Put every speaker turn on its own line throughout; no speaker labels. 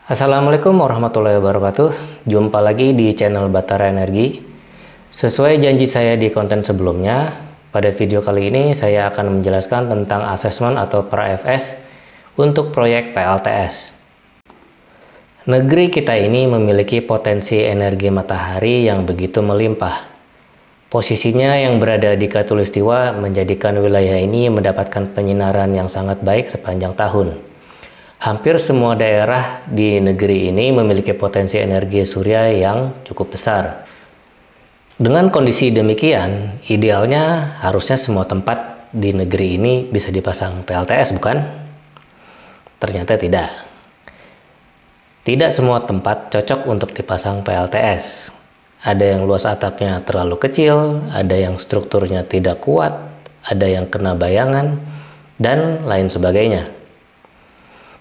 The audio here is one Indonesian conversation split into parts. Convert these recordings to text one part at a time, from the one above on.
Assalamualaikum warahmatullahi wabarakatuh. Jumpa lagi di channel Batara Energi. Sesuai janji saya di konten sebelumnya, pada video kali ini saya akan menjelaskan tentang asesmen atau pra-FS untuk proyek PLTS. Negeri kita ini memiliki potensi energi matahari yang begitu melimpah. Posisinya yang berada di Khatulistiwa menjadikan wilayah ini mendapatkan penyinaran yang sangat baik sepanjang tahun. Hampir semua daerah di negeri ini memiliki potensi energi surya yang cukup besar. Dengan kondisi demikian, idealnya harusnya semua tempat di negeri ini bisa dipasang PLTS, bukan? Ternyata tidak. Tidak semua tempat cocok untuk dipasang PLTS. Ada yang luas atapnya terlalu kecil, ada yang strukturnya tidak kuat, ada yang kena bayangan, dan lain sebagainya.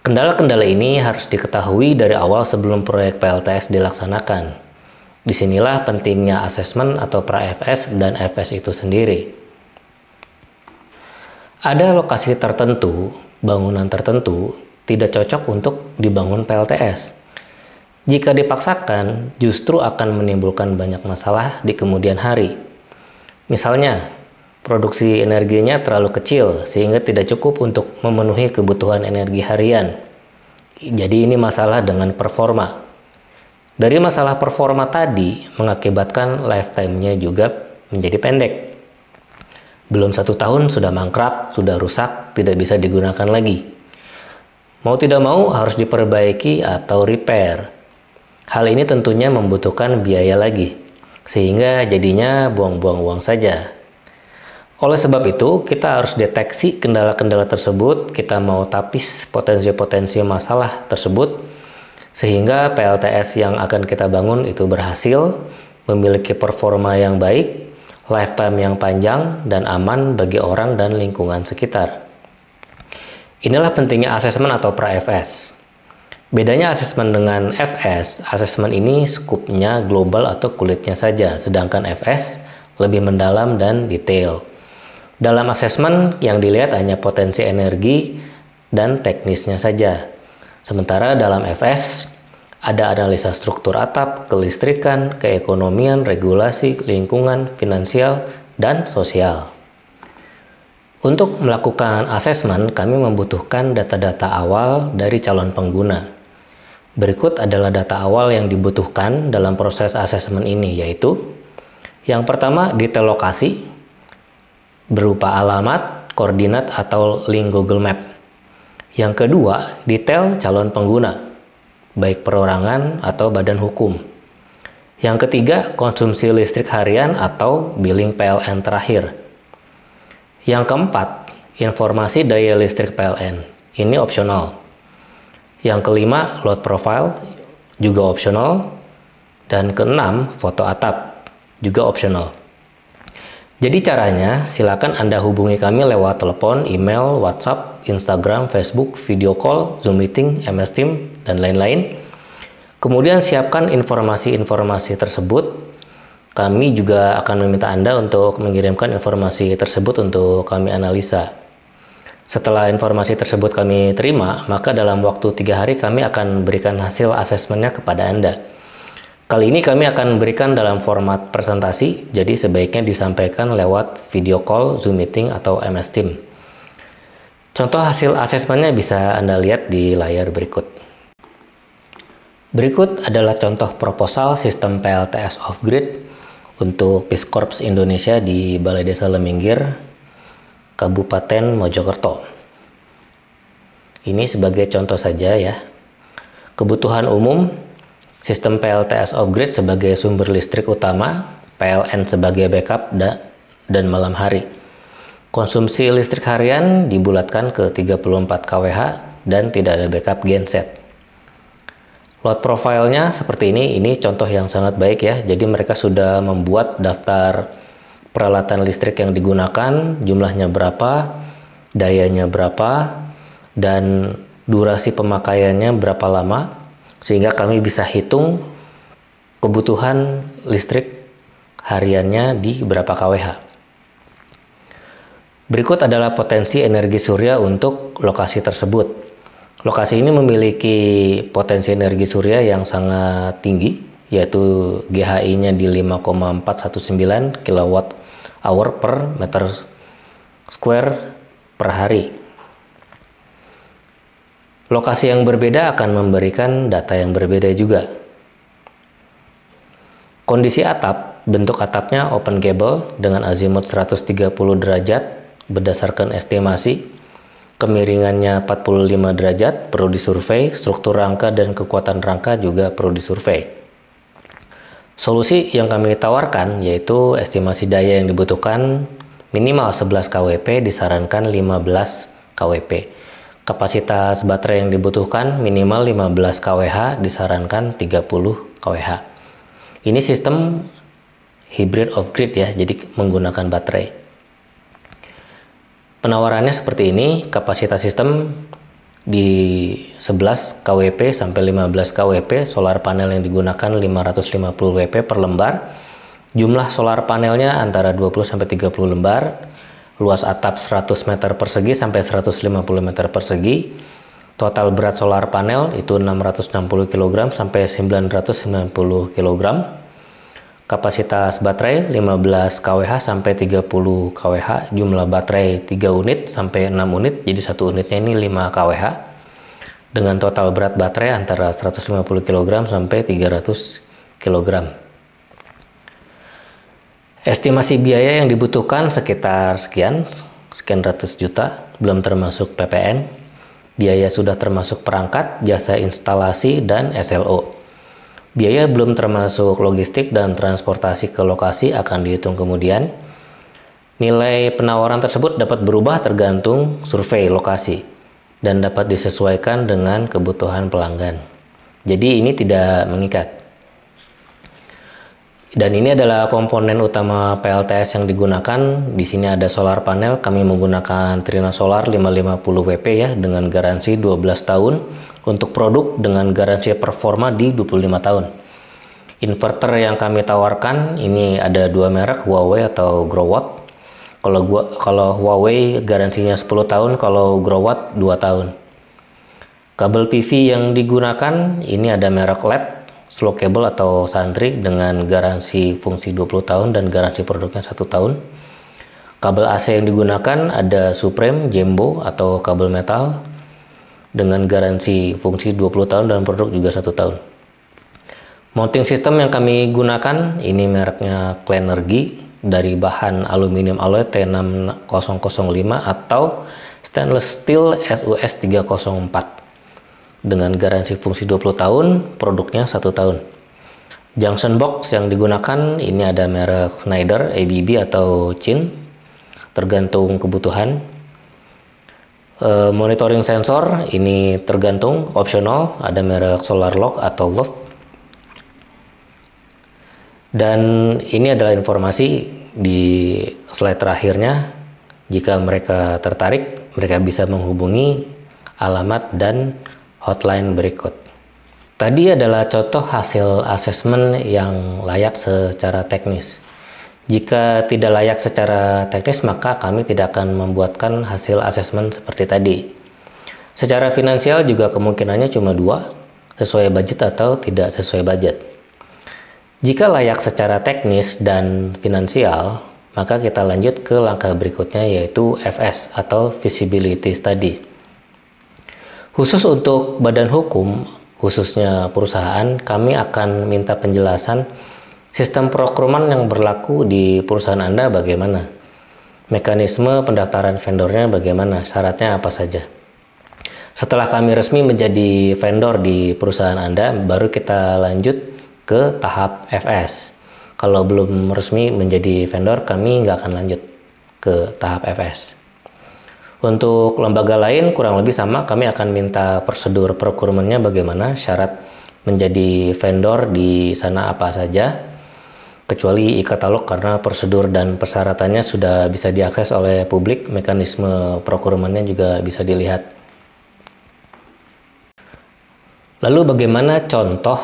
Kendala-kendala ini harus diketahui dari awal sebelum proyek PLTS dilaksanakan. Disinilah pentingnya asesmen atau pra-FS dan FS itu sendiri. Ada lokasi tertentu, bangunan tertentu, tidak cocok untuk dibangun PLTS. Jika dipaksakan, justru akan menimbulkan banyak masalah di kemudian hari. Misalnya, produksi energinya terlalu kecil sehingga tidak cukup untuk memenuhi kebutuhan energi harian. Jadi ini masalah dengan performa. Dari masalah performa tadi mengakibatkan lifetime-nya juga menjadi pendek. Belum 1 tahun sudah mangkrak, sudah rusak, tidak bisa digunakan lagi. Mau tidak mau harus diperbaiki atau repair. Hal ini tentunya membutuhkan biaya lagi, sehingga jadinya buang-buang uang saja. Oleh sebab itu, kita harus deteksi kendala-kendala tersebut, kita mau tapis potensi-potensi masalah tersebut, sehingga PLTS yang akan kita bangun itu berhasil, memiliki performa yang baik, lifetime yang panjang, dan aman bagi orang dan lingkungan sekitar. Inilah pentingnya asesmen atau pra-FS. Bedanya asesmen dengan FS, asesmen ini skupnya global atau kulitnya saja, sedangkan FS lebih mendalam dan detail. Dalam asesmen yang dilihat hanya potensi energi dan teknisnya saja. Sementara dalam FS ada analisa struktur atap, kelistrikan, keekonomian, regulasi, lingkungan, finansial, dan sosial. Untuk melakukan asesmen, kami membutuhkan data-data awal dari calon pengguna. Berikut adalah data awal yang dibutuhkan dalam proses asesmen ini, yaitu yang pertama, detail lokasi berupa alamat, koordinat, atau link Google Map. Yang kedua, detail calon pengguna, baik perorangan atau badan hukum. Yang ketiga, konsumsi listrik harian atau billing PLN terakhir. Yang keempat, informasi daya listrik PLN. Ini opsional. Yang kelima, load profile, juga opsional. Dan keenam, foto atap, juga opsional. Jadi caranya, silakan Anda hubungi kami lewat telepon, email, WhatsApp, Instagram, Facebook, video call, Zoom meeting, MS Team, dan lain-lain. Kemudian siapkan informasi-informasi tersebut. Kami juga akan meminta Anda untuk mengirimkan informasi tersebut untuk kami analisa. Setelah informasi tersebut kami terima, maka dalam waktu 3 hari kami akan berikan hasil asesmennya kepada Anda. Kali ini kami akan berikan dalam format presentasi, jadi sebaiknya disampaikan lewat video call, Zoom meeting, atau MS Team. Contoh hasil asesmennya bisa Anda lihat di layar berikut. Berikut adalah contoh proposal sistem PLTS off-grid untuk Peace Corps Indonesia di Balai Desa Leminggir, Kabupaten Mojokerto. Ini sebagai contoh saja ya. Kebutuhan umum, sistem PLTS off-grid sebagai sumber listrik utama, PLN sebagai backup dan malam hari. Konsumsi listrik harian dibulatkan ke 34 kWh dan tidak ada backup genset. Load profile-nya seperti ini contoh yang sangat baik ya. Jadi mereka sudah membuat daftar peralatan listrik yang digunakan, jumlahnya berapa, dayanya berapa, dan durasi pemakaiannya berapa lama, sehingga kami bisa hitung kebutuhan listrik hariannya di berapa kWh. Berikut adalah potensi energi surya untuk lokasi tersebut. Lokasi ini memiliki potensi energi surya yang sangat tinggi, yaitu GHI-nya di 5,419 kWh per meter square per hari. Lokasi yang berbeda akan memberikan data yang berbeda juga. Kondisi atap, bentuk atapnya open gable dengan azimut 130 derajat berdasarkan estimasi. Kemiringannya 45 derajat perlu disurvei, struktur rangka dan kekuatan rangka juga perlu disurvei. Solusi yang kami tawarkan yaitu estimasi daya yang dibutuhkan minimal 11 kWp, disarankan 15 kWp. Kapasitas baterai yang dibutuhkan minimal 15 kWh, disarankan 30 kWh. Ini sistem hybrid off grid ya, jadi menggunakan baterai. Penawarannya seperti ini, kapasitas sistem di 11 kWp sampai 15 kWp, solar panel yang digunakan 550 Wp per lembar, jumlah solar panelnya antara 20 sampai 30 lembar, luas atap 100 meter persegi sampai 150 meter persegi, total berat solar panel itu 660 kg sampai 990 kg, kapasitas baterai 15 kWh sampai 30 kWh, jumlah baterai 3 unit sampai 6 unit, jadi satu unitnya ini 5 kWh, dengan total berat baterai antara 150 kg sampai 300 kg. Estimasi biaya yang dibutuhkan sekitar sekian ratus juta, belum termasuk PPN, biaya sudah termasuk perangkat, jasa instalasi, dan SLO. Biaya belum termasuk logistik dan transportasi ke lokasi akan dihitung kemudian. Nilai penawaran tersebut dapat berubah tergantung survei lokasi dan dapat disesuaikan dengan kebutuhan pelanggan. Jadi ini tidak mengikat. Dan ini adalah komponen utama PLTS yang digunakan. Di sini ada solar panel, kami menggunakan Trina Solar 550 Wp ya dengan garansi 12 tahun. Untuk produk dengan garansi performa di 25 tahun. Inverter yang kami tawarkan ini ada dua merek, Huawei atau Growatt. Kalau Huawei garansinya 10 tahun, kalau Growatt 2 tahun. Kabel PV yang digunakan ini ada merek Lab, Slow Cable atau Santri dengan garansi fungsi 20 tahun dan garansi produknya 1 tahun. Kabel AC yang digunakan ada Supreme, Jumbo atau kabel metal dengan garansi fungsi 20 tahun dan produk juga 1 tahun. Mounting system yang kami gunakan ini mereknya Cleanergy dari bahan aluminium alloy T6005 atau stainless steel SUS 304 dengan garansi fungsi 20 tahun, produknya 1 tahun. Junction box yang digunakan ini ada merek Schneider, ABB atau Chin, tergantung kebutuhan. Monitoring sensor ini tergantung, opsional, ada merek Solarlock atau Love. Dan ini adalah informasi di slide terakhirnya. Jika mereka tertarik, mereka bisa menghubungi alamat dan hotline berikut. Tadi adalah contoh hasil asesmen yang layak secara teknis. Jika tidak layak secara teknis, maka kami tidak akan membuatkan hasil asesmen seperti tadi. Secara finansial juga kemungkinannya cuma 2, sesuai budget atau tidak sesuai budget. Jika layak secara teknis dan finansial, maka kita lanjut ke langkah berikutnya yaitu FS atau Feasibility Study. Khusus untuk badan hukum, khususnya perusahaan, kami akan minta penjelasan sistem procurement yang berlaku di perusahaan Anda bagaimana? Mekanisme pendaftaran vendornya bagaimana? Syaratnya apa saja? Setelah kami resmi menjadi vendor di perusahaan Anda, baru kita lanjut ke tahap FS. Kalau belum resmi menjadi vendor, kami nggak akan lanjut ke tahap FS. Untuk lembaga lain kurang lebih sama, kami akan minta prosedur procurementnya bagaimana, syarat menjadi vendor di sana apa saja, kecuali e-katalog karena prosedur dan persyaratannya sudah bisa diakses oleh publik, mekanisme procurementnya juga bisa dilihat. Lalu bagaimana contoh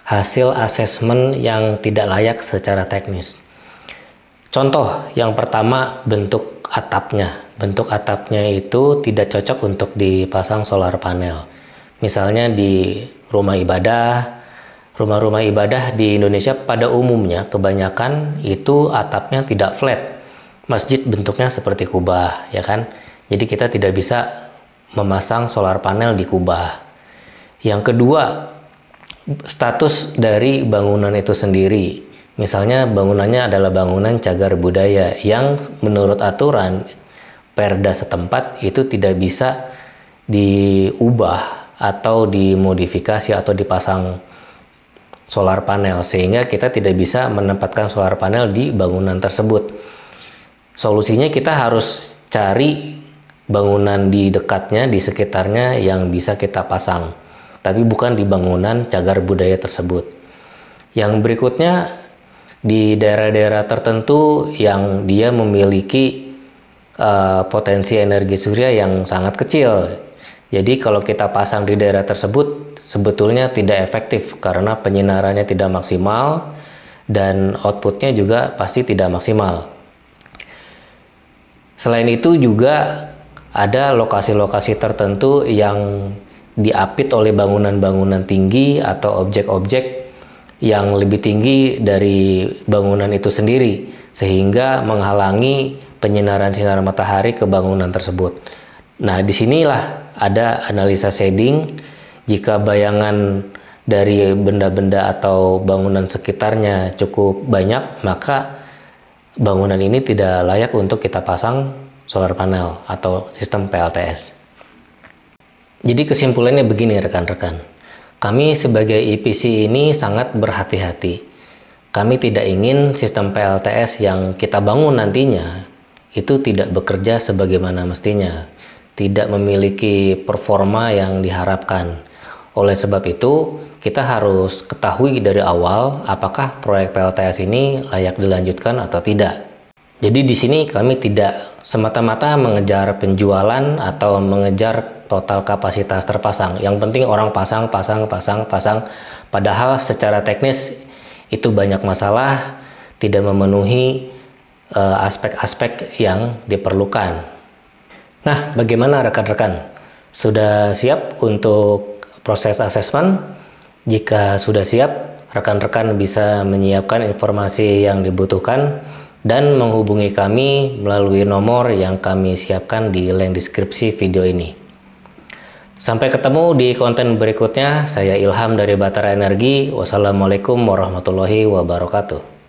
hasil asesmen yang tidak layak secara teknis? Contoh yang pertama, bentuk atapnya. Bentuk atapnya itu tidak cocok untuk dipasang solar panel. Misalnya di rumah-rumah ibadah di Indonesia pada umumnya kebanyakan itu atapnya tidak flat. Masjid bentuknya seperti kubah, ya kan? Jadi kita tidak bisa memasang solar panel di kubah. Yang kedua, status dari bangunan itu sendiri. Misalnya bangunannya adalah bangunan cagar budaya yang menurut aturan Perda setempat itu tidak bisa diubah atau dimodifikasi atau dipasang solar panel, sehingga kita tidak bisa menempatkan solar panel di bangunan tersebut. Solusinya kita harus cari bangunan di dekatnya, di sekitarnya yang bisa kita pasang, tapi bukan di bangunan cagar budaya tersebut. Yang berikutnya, di daerah-daerah tertentu yang dia memiliki potensi energi surya yang sangat kecil. Jadi kalau kita pasang di daerah tersebut sebetulnya tidak efektif karena penyinarannya tidak maksimal dan outputnya juga pasti tidak maksimal. Selain itu juga ada lokasi-lokasi tertentu yang diapit oleh bangunan-bangunan tinggi atau objek-objek yang lebih tinggi dari bangunan itu sendiri, sehingga menghalangi penyinaran sinar matahari ke bangunan tersebut. Nah, disinilah ada analisa shading. Jika bayangan dari benda-benda atau bangunan sekitarnya cukup banyak, maka bangunan ini tidak layak untuk kita pasang solar panel atau sistem PLTS. Jadi kesimpulannya begini rekan-rekan. Kami sebagai EPC ini sangat berhati-hati. Kami tidak ingin sistem PLTS yang kita bangun nantinya itu tidak bekerja sebagaimana mestinya, tidak memiliki performa yang diharapkan. Oleh sebab itu, kita harus ketahui dari awal apakah proyek PLTS ini layak dilanjutkan atau tidak. Jadi di sini kami tidak semata-mata mengejar penjualan atau mengejar total kapasitas terpasang. Yang penting orang pasang. Padahal secara teknis itu banyak masalah, tidak memenuhi aspek-aspek yang diperlukan. Nah, bagaimana rekan-rekan? Sudah siap untuk proses asesmen? Jika sudah siap, rekan-rekan bisa menyiapkan informasi yang dibutuhkan dan menghubungi kami melalui nomor yang kami siapkan di link deskripsi video ini. Sampai ketemu di konten berikutnya. Saya Ilham dari Batara Energi. Wassalamualaikum warahmatullahi wabarakatuh.